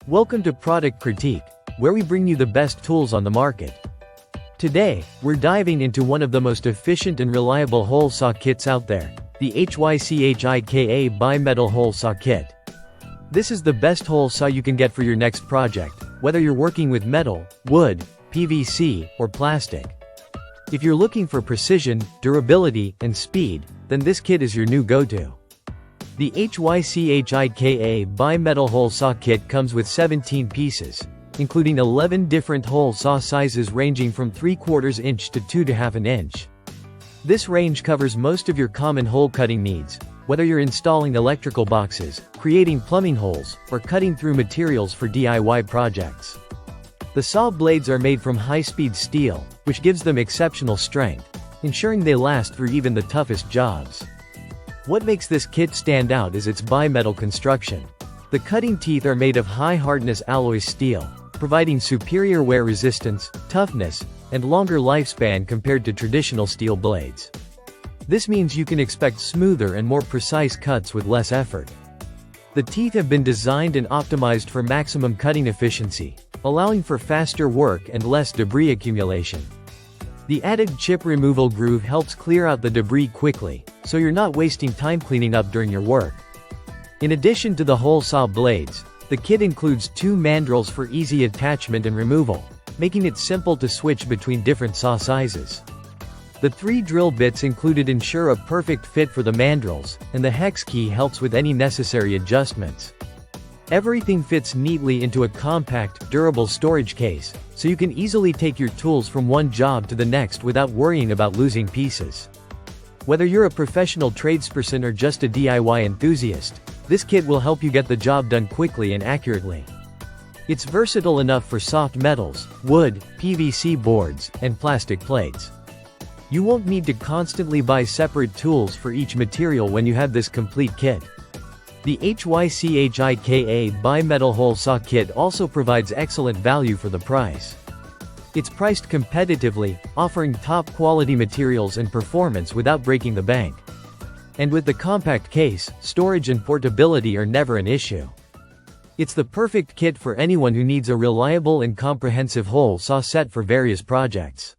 Welcome to Product Critique, where we bring you the best tools on the market. Today, we're diving into one of the most efficient and reliable hole saw kits out there, the HYCHIKA Bimetal Hole Saw Kit. This is the best hole saw you can get for your next project, whether you're working with metal, wood, PVC, or plastic. If you're looking for precision, durability, and speed, then this kit is your new go-to. The HYCHIKA Bimetal Hole Saw Kit comes with 17 pieces, including 11 different hole saw sizes ranging from 3/4 inch to 2½ inch. This range covers most of your common hole cutting needs, whether you're installing electrical boxes, creating plumbing holes, or cutting through materials for DIY projects. The saw blades are made from high-speed steel, which gives them exceptional strength, ensuring they last through even the toughest jobs. What makes this kit stand out is its bimetal construction. The cutting teeth are made of high-hardness alloy steel, providing superior wear resistance, toughness, and longer lifespan compared to traditional steel blades. This means you can expect smoother and more precise cuts with less effort. The teeth have been designed and optimized for maximum cutting efficiency, allowing for faster work and less debris accumulation. The added chip removal groove helps clear out the debris quickly, so you're not wasting time cleaning up during your work. In addition to the hole saw blades, the kit includes 2 mandrels for easy attachment and removal, making it simple to switch between different saw sizes. The 3 drill bits included ensure a perfect fit for the mandrels, and the hex key helps with any necessary adjustments. Everything fits neatly into a compact, durable storage case, so you can easily take your tools from one job to the next without worrying about losing pieces. Whether you're a professional tradesperson or just a DIY enthusiast, this kit will help you get the job done quickly and accurately. It's versatile enough for soft metals, wood, PVC boards, and plastic plates. You won't need to constantly buy separate tools for each material when you have this complete kit. The HYCHIKA Bimetal Hole Saw Kit also provides excellent value for the price. It's priced competitively, offering top-quality materials and performance without breaking the bank. And with the compact case, storage and portability are never an issue. It's the perfect kit for anyone who needs a reliable and comprehensive hole saw set for various projects.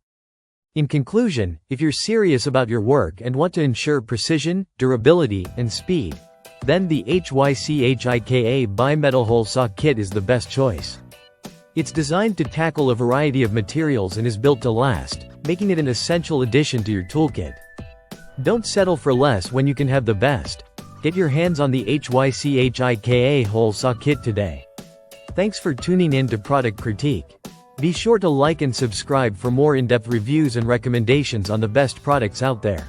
In conclusion, if you're serious about your work and want to ensure precision, durability, and speed, then the HYCHIKA Bimetal Hole Saw Kit is the best choice. It's designed to tackle a variety of materials and is built to last, making it an essential addition to your toolkit. Don't settle for less when you can have the best. Get your hands on the HYCHIKA Hole Saw Kit today. Thanks for tuning in to Product Critique. Be sure to like and subscribe for more in-depth reviews and recommendations on the best products out there.